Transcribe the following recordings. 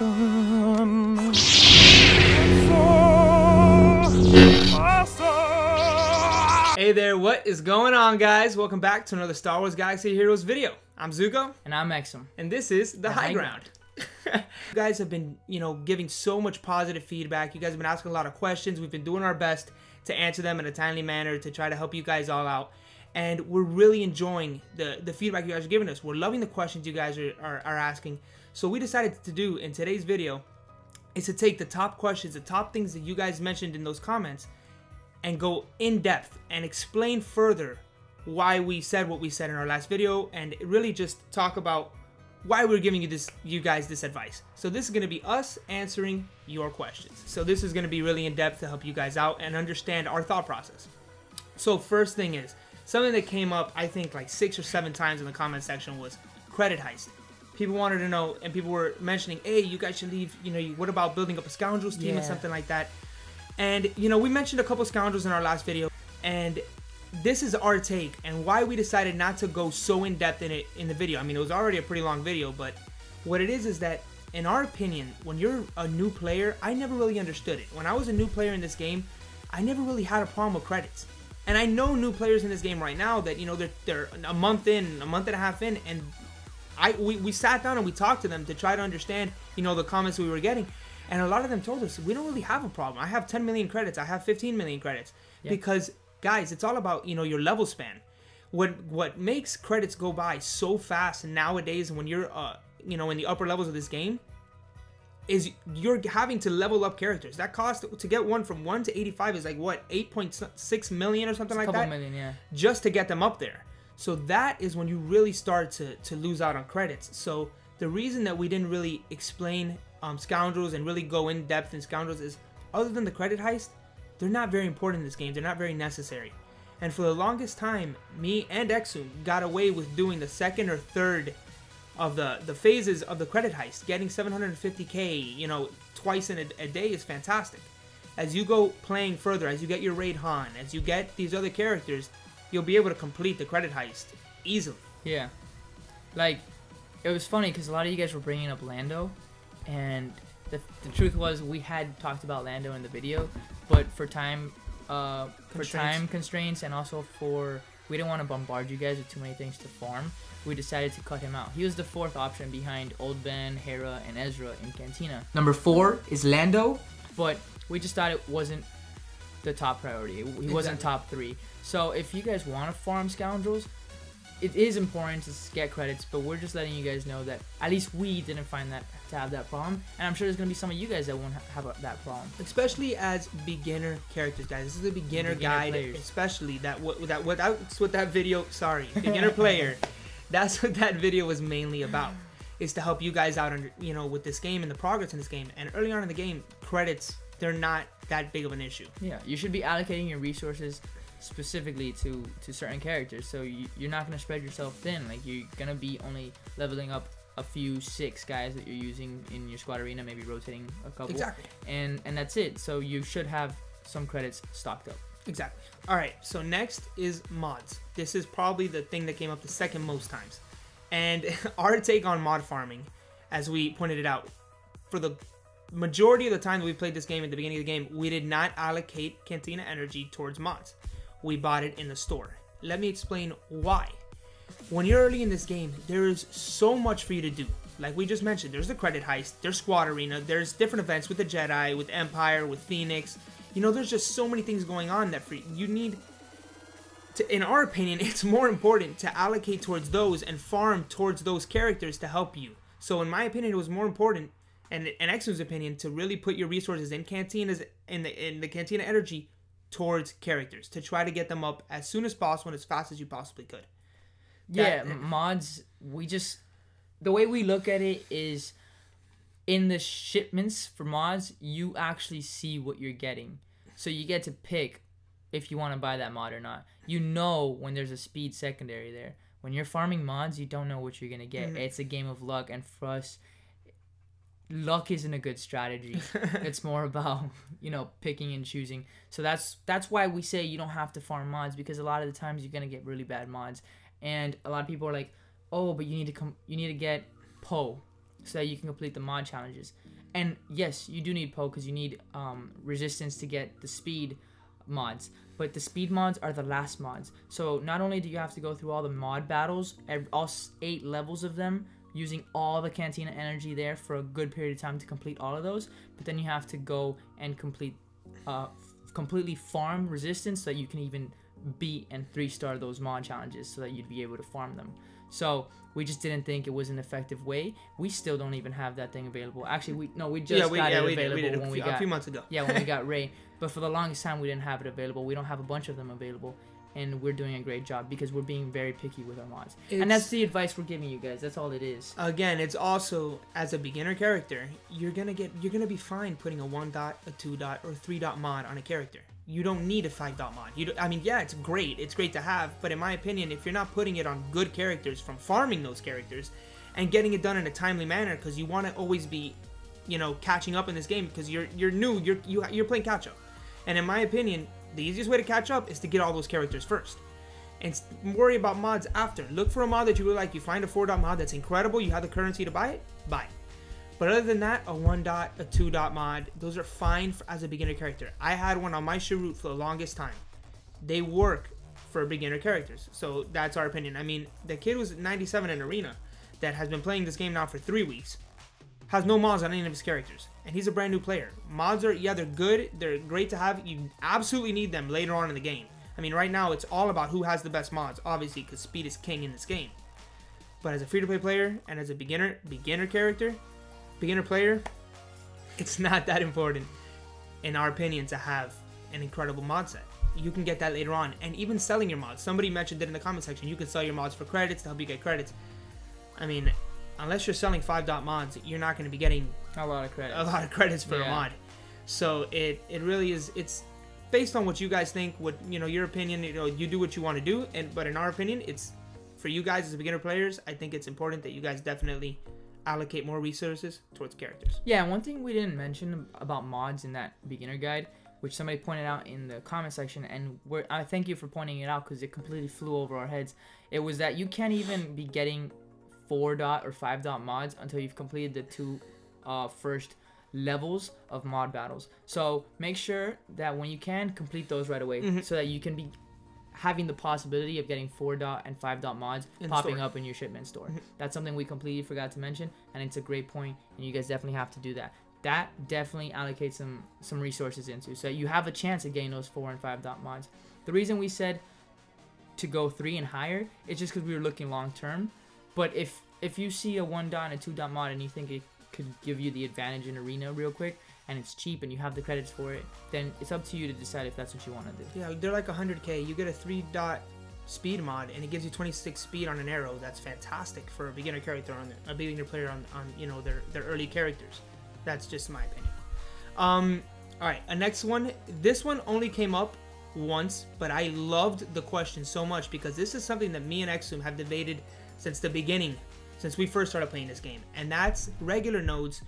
awesome. Hey there, what is going on, guys? Welcome back to another Star Wars Galaxy Heroes video. I'm Zuko. And I'm Exum. And this is The High Ground. You guys have been, giving so much positive feedback. You guys have been asking a lot of questions. We've been doing our best to answer them in a timely manner to try to help you guys all out. And we're really enjoying the feedback you guys are giving us. We're loving the questions you guys are asking. So we decided to do in today's video is to take the top questions, the top things that you guys mentioned in those comments, and go in depth and explain further why we said what we said in our last video, and really just talk about why we're giving you guys this advice. So this is going to be us answering your questions. So this is going to be really in depth to help you guys out and understand our thought process. So first thing is, something that came up I think like 6 or 7 times in the comment section was credit heist. People wanted to know, and people were mentioning, hey, you guys should leave, what about building up a Scoundrels team or something like that. And, we mentioned a couple Scoundrels in our last video, and this is our take and why we decided not to go so in-depth in it in the video. I mean, it was already a pretty long video, but what it is that, in our opinion, when you're a new player, I never really understood it. When I was a new player in this game, I never really had a problem with credits. And I know new players in this game right now that, they're a month in, a month and a half in, and we sat down and we talked to them to try to understand, the comments we were getting. And a lot of them told us, we don't really have a problem. I have 10 million credits. I have 15 million credits. Yep. Because, guys, it's all about, your level span. What makes credits go by so fast nowadays when you're, in the upper levels of this game is you're having to level up characters. That cost to get one from 1 to 85 is like, what, 8.6 million or something like that? A couple million, yeah. Just to get them up there. So that is when you really start to lose out on credits. So the reason that we didn't really explain Scoundrels and really go in depth in Scoundrels is, other than the credit heist, they're not very important in this game. They're not very necessary. And for the longest time, me and Exum got away with doing the second or third of the phases of the credit heist. Getting 750k, twice in a day is fantastic. As you go playing further, as you get your Raid Han, as you get these other characters, you'll be able to complete the credit heist easily. Yeah. Like, it was funny because a lot of you guys were bringing up Lando. And the truth was, we had talked about Lando in the video, but for time constraints and also we didn't want to bombard you guys with too many things to farm, we decided to cut him out. He was the 4th option behind Old Ben, Hera, and Ezra in Cantina. Number 4 is Lando, but we just thought it wasn't the top priority. He wasn't top 3. So if you guys want to farm Scoundrels, it is important to get credits, but we're just letting you guys know that at least we didn't find that to have that problem, and I'm sure there's gonna be some of you guys that won't have that problem. Especially as beginner characters, guys. This is a beginner guide, players. Especially that's what that video. Sorry, beginner player. That's what that video was mainly about. Is to help you guys out, with this game and the progress in this game. And early on in the game, credits, they're not that big of an issue. Yeah, you should be allocating your resources specifically to certain characters, so you're not going to spread yourself thin. Like, you're going to be only leveling up a few 6 guys that you're using in your squad arena, maybe rotating a couple. Exactly. And that's it. So you should have some credits stocked up. Exactly. Alright, so next is mods. This is probably the thing that came up the second most times. And our take on mod farming, as we pointed it out, for the majority of the time that we played this game at the beginning of the game, we did not allocate Cantina energy towards mods. We bought it in the store. Let me explain why. When you're early in this game, there is so much for you to do. Like we just mentioned, there's the credit heist, there's squad arena, there's different events with the Jedi, with Empire, with Phoenix. There's just so many things going on that you need to, in our opinion, it's more important to allocate towards those and farm towards those characters to help you. So in my opinion, it was more important, and in Exum's opinion, to really put your resources in Cantinas, in the Cantina energy towards characters, to try to get them up as soon as possible and as fast as you possibly could. Mods, the way we look at it is, in the shipments for mods, you actually see what you're getting. So you get to pick if you want to buy that mod or not. When there's a speed secondary there. When you're farming mods, you don't know what you're going to get. It's a game of luck, and for us, luck isn't a good strategy. It's more about, picking and choosing. So that's why we say you don't have to farm mods, because a lot of the times you're going to get really bad mods. And a lot of people are like, oh, but you need to get Poe. so that you can complete the mod challenges. And yes, you do need poke because you need resistance to get the speed mods, but the speed mods are the last mods. So not only do you have to go through all the mod battles, all 8 levels of them, using all the Cantina energy there for a good period of time to complete all of those, but then you have to go and completely farm resistance so that you can even beat and 3-star those mod challenges so that you'd be able to farm them. So we just didn't think it was an effective way. We still don't even have that thing available. Actually, we just got it available when we got a few months ago. Yeah, when we got Ray. But for the longest time, we didn't have it available. We don't have a bunch of them available, and we're doing a great job because we're being very picky with our mods. And that's the advice we're giving you guys. That's all it is. Again, it's also, as a beginner character, you're gonna be fine putting a 1 dot, a 2 dot, or 3 dot mod on a character. You don't need a 5 dot mod. I mean, yeah, it's great to have, but in my opinion, if you're not putting it on good characters from farming those characters and getting it done in a timely manner, because you want to always be, catching up in this game, because you're new, you're playing catch up. And in my opinion, the easiest way to catch up is to get all those characters first, and worry about mods after. Look for a mod that you really like. You find a 4 dot mod that's incredible. You have the currency to buy it. Buy it. But other than that, a 1 dot, a 2 dot mod, those are fine as a beginner character. I had one on my Sharut for the longest time. They work for beginner characters. So that's our opinion. I mean, the kid was 97 in Arena that has been playing this game now for 3 weeks. Has no mods on any of his characters. And he's a brand new player. Mods are, yeah, they're good. They're great to have. You absolutely need them later on in the game. I mean, right now, it's all about who has the best mods, obviously, because speed is king in this game. But as a free-to-play player and as a beginner player, it's not that important, in our opinion, to have an incredible mod set. You can get that later on, and even selling your mods. Somebody mentioned it in the comment section. You can sell your mods for credits to help you get credits. I mean, unless you're selling 5 dot mods, you're not going to be getting a lot of credits for a mod. So it really is. It's based on what you guys think. What your opinion. You do what you want to do, but in our opinion, it's for you guys as beginner players. I think it's important that you guys definitely allocate more resources towards characters. Yeah, one thing we didn't mention about mods in that beginner guide, which somebody pointed out in the comment section, and I thank you for pointing it out because it completely flew over our heads. It was that you can't even be getting 4 dot or 5 dot mods until you've completed the 2 first levels of mod battles. So make sure that when you can, complete those right away, so that you can be having the possibility of getting 4 dot and 5 dot mods popping up in your shipment store. That's something we completely forgot to mention, and it's a great point, and you guys definitely have to do that. That definitely allocates some resources into, so you have a chance of getting those 4 and 5 dot mods. The reason we said to go 3 and higher is just because we were looking long term. But if you see a 1 dot and a 2 dot mod and you think it could give you the advantage in Arena real quick, and it's cheap and you have the credits for it, then it's up to you to decide if that's what you want to do. Yeah, they're like 100k. You get a 3 dot speed mod and it gives you 26 speed on an arrow. That's fantastic for a beginner character a beginner player on their early characters. That's just my opinion. All right, a next one. This one only came up once, but I loved the question so much because this is something that me and Exum have debated since the beginning, since we first started playing this game, and that's regular nodes.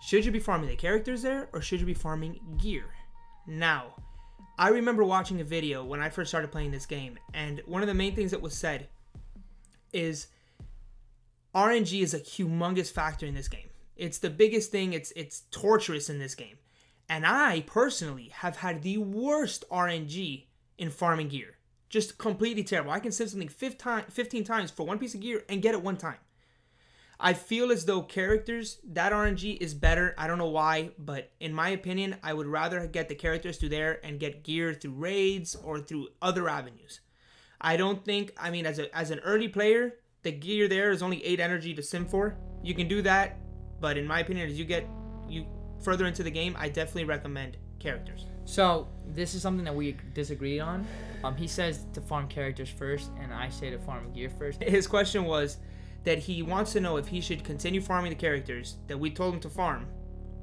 Should you be farming the characters there, or should you be farming gear? Now, I remember watching a video when I first started playing this game, and one of the main things that was said is RNG is a humongous factor in this game. It's the biggest thing. It's torturous in this game. And I personally have had the worst RNG in farming gear. Just completely terrible. I can save something 15 times for one piece of gear and get it one time. I feel as though characters, that RNG is better. I don't know why, but in my opinion, I would rather get the characters through there and get gear through raids or through other avenues. I don't think, I mean, as an early player, the gear there is only 8 energy to sim for. You can do that, but in my opinion, as you get further into the game, I definitely recommend characters. So this is something that we disagreed on. He says to farm characters first, and I say to farm gear first. His question was that he wants to know if he should continue farming the characters that we told him to farm,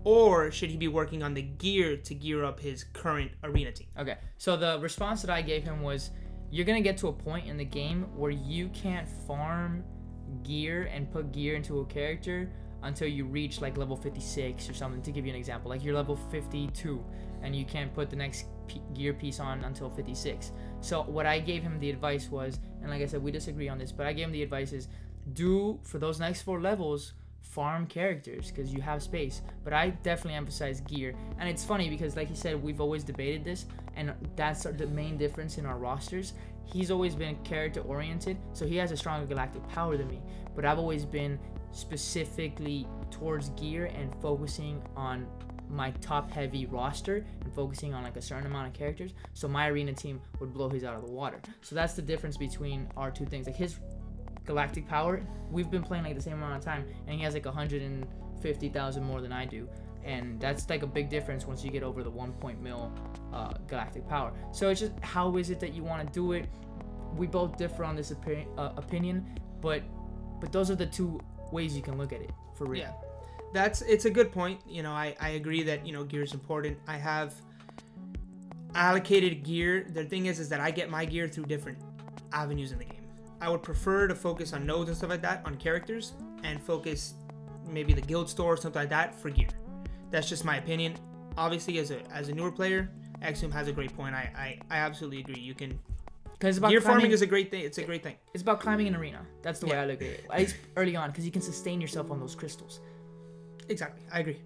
or should he be working on the gear to gear up his current arena team. Okay, so the response that I gave him was, you're going to get to a point in the game where you can't farm gear and put gear into a character until you reach like level 56 or something, to give you an example. Like you're level 52 and you can't put the next gear piece on until 56. So what I gave him the advice was, and like I said, we disagree on this, but I gave him the advice is, for those next 4 levels, farm characters because you have space. But I definitely emphasize gear. And it's funny because, like you said, we've always debated this, and that's the main difference in our rosters. He's always been character oriented, so he has a stronger galactic power than me. But I've always been specifically towards gear and focusing on my top heavy roster and focusing on like a certain amount of characters, so my arena team would blow his out of the water. So that's the difference between our two things. Like his galactic power, we've been playing like the same amount of time, and he has like 150,000 more than I do, and that's like a big difference once you get over the 1 galactic power. So it's just, how is it that you want to do it? We both differ on this opinion, but those are the two ways you can look at it for real. Yeah, it's a good point. You know, I agree that, you know, gear is important. I have allocated gear. The thing is that I get my gear through different avenues in the game. I would prefer to focus on nodes and stuff like that, on characters, and focus maybe the guild store or something like that for gear. That's just my opinion. Obviously, as a newer player, Exum has a great point. I absolutely agree. You can, because gear farming is a great thing. It's a great thing. It's about climbing an arena. That's the way I look at it. At least early on, because you can sustain yourself on those crystals. Exactly, I agree.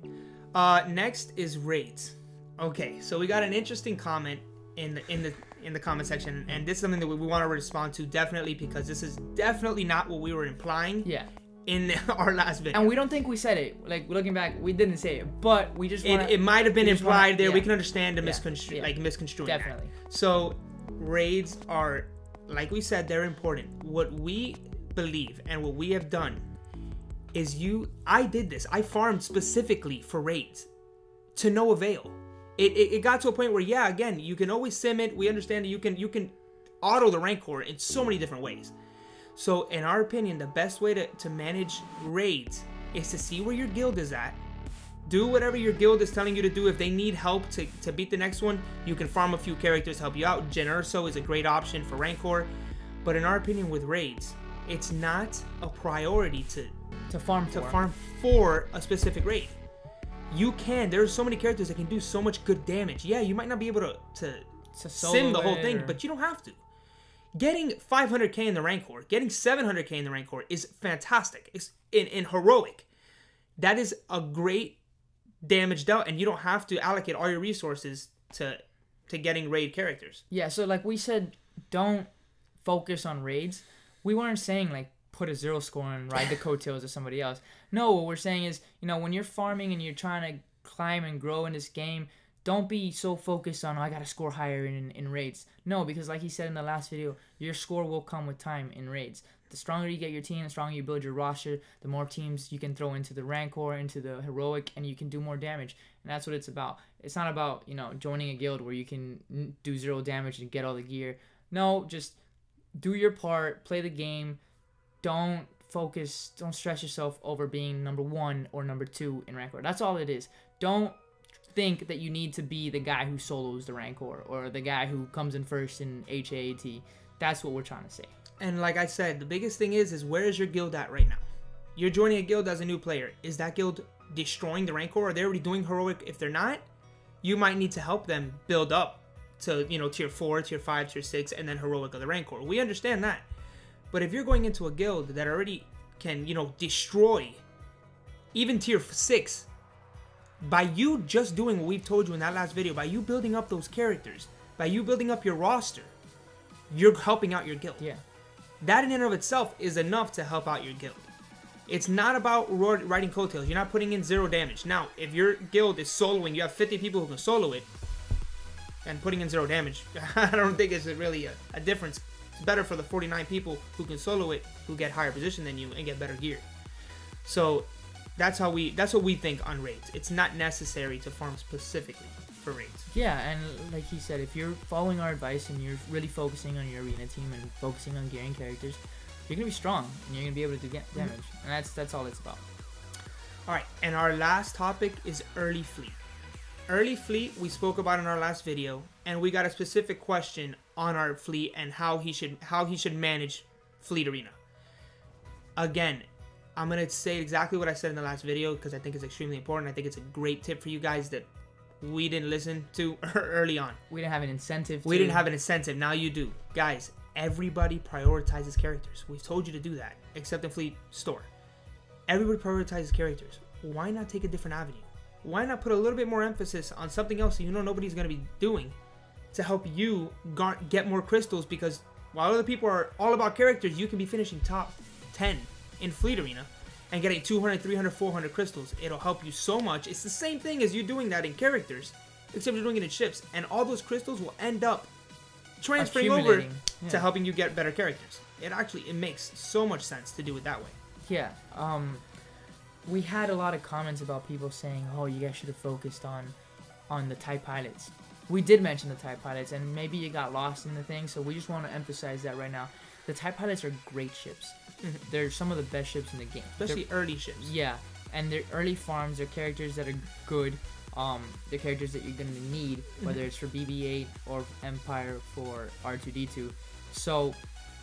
Next is raids. Okay, so we got an interesting comment in the comment section, and this is something that we want to respond to definitely, because this is definitely not what we were implying. Yeah. In our last video. And we don't think we said it. Like, looking back, we didn't say it, but we just want it might have been implied there. We can understand the misconstruing. Definitely. That. So raids are, like we said, they're important. What we believe and what we have done is I did this. I farmed specifically for raids to no avail. It got to a point where, yeah, again, you can always sim it. We understand that you can auto the Rancor in so many different ways. So in our opinion, the best way to manage raids is to see where your guild is at. Do whatever your guild is telling you to do. If they need help to beat the next one, you can farm a few characters to help you out. Jyn Erso is a great option for Rancor. But in our opinion, with raids, it's not a priority to farm for a specific raid. You can. There's so many characters that can do so much good damage. Yeah, you might not be able to sim the whole thing, but you don't have to. Getting 500k in the Rancor, getting 700k in the Rancor is fantastic. It's in Heroic. That is a great damage dealt, and you don't have to allocate all your resources to getting raid characters. Yeah, so like we said, don't focus on raids. We weren't saying like put a 0 score and ride the coattails of somebody else. No, what we're saying is, you know, when you're farming and you're trying to climb and grow in this game, don't be so focused on, oh, I got to score higher in raids. No, because like he said in the last video, your score will come with time in raids. The stronger you get your team, the stronger you build your roster, the more teams you can throw into the Rancor, into the Heroic, and you can do more damage. And that's what it's about. It's not about, you know, joining a guild where you can do 0 damage and get all the gear. No, just do your part, play the game. Don't stress yourself over being number 1 or number 2 in Rancor. That's all it is. Don't think that you need to be the guy who solos the Rancor or the guy who comes in first in HAAT. That's what we're trying to say. And like I said, the biggest thing is where is your guild at right now? You're joining a guild as a new player. Is that guild destroying the Rancor? Are they already doing Heroic? If they're not, you might need to help them build up to, you know, tier 4, tier 5, tier 6, and then Heroic of the Rancor. We understand that. But if you're going into a guild that already can, you know, destroy even tier 6, by you just doing what we've told you in that last video, by you building up those characters, by you building up your roster, you're helping out your guild. Yeah. That in and of itself is enough to help out your guild. It's not about riding coattails. You're not putting in 0 damage. Now, if your guild is soloing, you have 50 people who can solo it, and putting in 0 damage, I don't think it's really a difference. It's better for the 49 people who can solo it, who get higher position than you and get better gear. So that's what we think on raids. It's not necessary to farm specifically for raids. Yeah, and like he said, if you're following our advice and you're really focusing on your arena team and focusing on gearing characters, you're gonna be strong and you're gonna be able to do damage. And that's all it's about. All right, and our last topic is early fleet. Early fleet we spoke about in our last video, and we got a specific question on our fleet and how he should manage fleet arena. Again, I'm gonna say exactly what I said in the last video because I think it's extremely important. I think it's a great tip for you guys that we didn't listen to early on. We didn't have an incentive. We didn't have an incentive. Now you do, guys. Everybody prioritizes characters. We've told you to do that, except in Fleet Store. everybody prioritizes characters. Why not take a different avenue? Why not put a little bit more emphasis on something else that you know nobody's going to be doing to help you get more crystals? Because while other people are all about characters, you can be finishing top 10 in Fleet Arena and getting 200, 300, 400 crystals. It'll help you so much. It's the same thing as you doing that in characters, except you're doing it in ships. And all those crystals will end up transferring over to helping you get better characters. It makes so much sense to do it that way. Yeah. We had a lot of comments about people saying, oh, you guys should have focused on the TIE pilots. We did mention the TIE pilots, and maybe you got lost in the thing, so we just want to emphasize that right now. The TIE pilots are great ships. They're some of the best ships in the game. Especially early ships. Yeah, and they're early farms. They're characters that are good. They're characters that you're going to need, whether it's for BB-8 or Empire for R2-D2. So,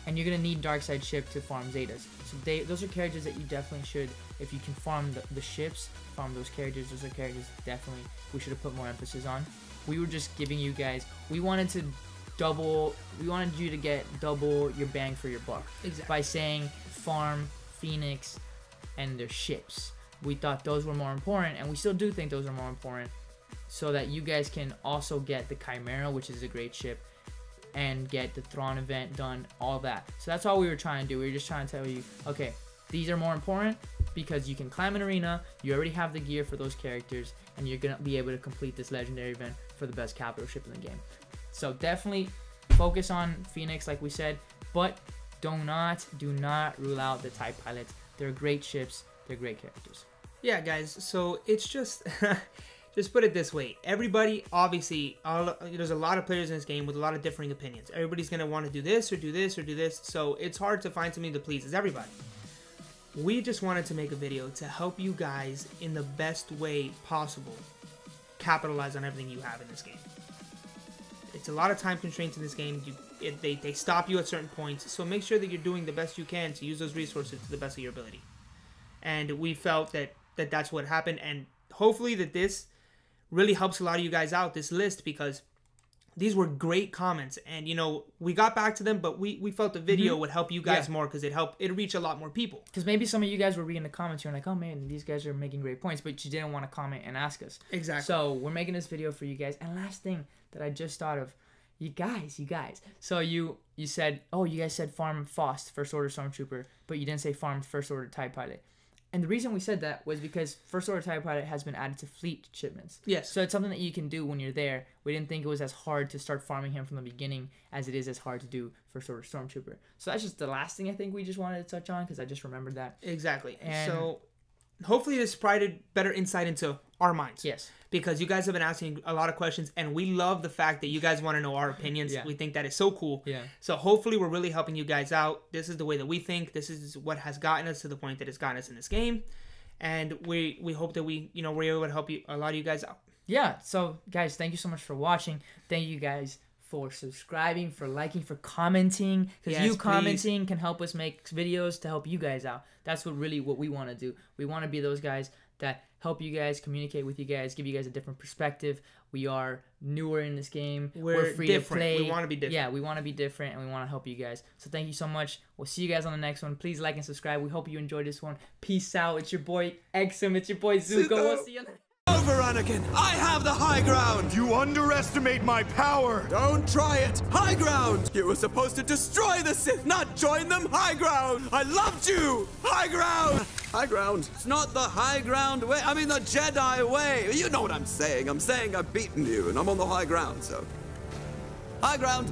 and you're going to need Darkside ship to farm Zetas. So those are characters that you definitely should, if you can farm the ships, farm those characters. Those are characters definitely we should have put more emphasis on. We were just giving you guys, we wanted you to get double your bang for your buck. Exactly. By saying farm Phoenix and their ships. We thought those were more important, and we still do think those are more important, so that you guys can also get the Chimera, which is a great ship, and get the Thrawn event done, all that. So that's all we were trying to do. We were just trying to tell you, okay, these are more important because you can climb an arena, you already have the gear for those characters, and you're going to be able to complete this legendary event for the best capital ship in the game. So definitely focus on Phoenix, like we said, but do not rule out the TIE pilots. They're great ships. They're great characters. Yeah, guys. So it's just, just put it this way. Everybody, obviously, there's a lot of players in this game with a lot of differing opinions. Everybody's going to want to do this or do this or do this. So it's hard to find something that pleases everybody. We just wanted to make a video to help you guys in the best way possible capitalize on everything you have in this game. It's a lot of time constraints in this game. They stop you at certain points. So make sure that you're doing the best you can to use those resources to the best of your ability. And we felt that that's what happened. And hopefully that this really helps a lot of you guys out, this list, because these were great comments. And, you know, we got back to them, but we felt the video would help you guys more because it'd reach a lot more people. Because maybe some of you guys were reading the comments, you're like, oh man, these guys are making great points, but you didn't want to comment and ask us. Exactly. So we're making this video for you guys. And last thing that I just thought of, you guys. So you said, oh, you guys said farm Faust, First Order Stormtrooper, but you didn't say farm First Order TIE Pilot. And the reason we said that was because First Order TIE Pilot has been added to fleet shipments. Yes. So it's something that you can do when you're there. We didn't think it was as hard to start farming him from the beginning as it is as hard to do First Order Stormtrooper. So that's just the last thing I think we just wanted to touch on because I just remembered that. Exactly. And so hopefully this provided better insight into our minds. Yes. Because you guys have been asking a lot of questions, and we love the fact that you guys want to know our opinions. Yeah. We think that is so cool. Yeah. So hopefully we're really helping you guys out. This is the way that we think. This is what has gotten us to the point that it's gotten us in this game. And we hope that we're able to help a lot of you guys out. Yeah. So, guys, thank you so much for watching. Thank you guys for subscribing, for liking, for commenting. Because you commenting can help us make videos to help you guys out. That's what we want to do. We want to be those guys that help you guys, communicate with you guys, give you guys a different perspective. We are newer in this game. We're free different. to play. We want to be different. Yeah, we want to be different, and we want to help you guys. So thank you so much. We'll see you guys on the next one. Please like and subscribe. We hope you enjoyed this one. Peace out. It's your boy Exum. It's your boy Zuko. We'll see you on the Over, Anakin! I have the high ground! You underestimate my power! Don't try it! High ground! You were supposed to destroy the Sith, not join them! High ground! I loved you! High ground! High ground. It's not the high ground way. I mean the Jedi way. You know what I'm saying. I'm saying I've beaten you, and I'm on the high ground, so... High ground!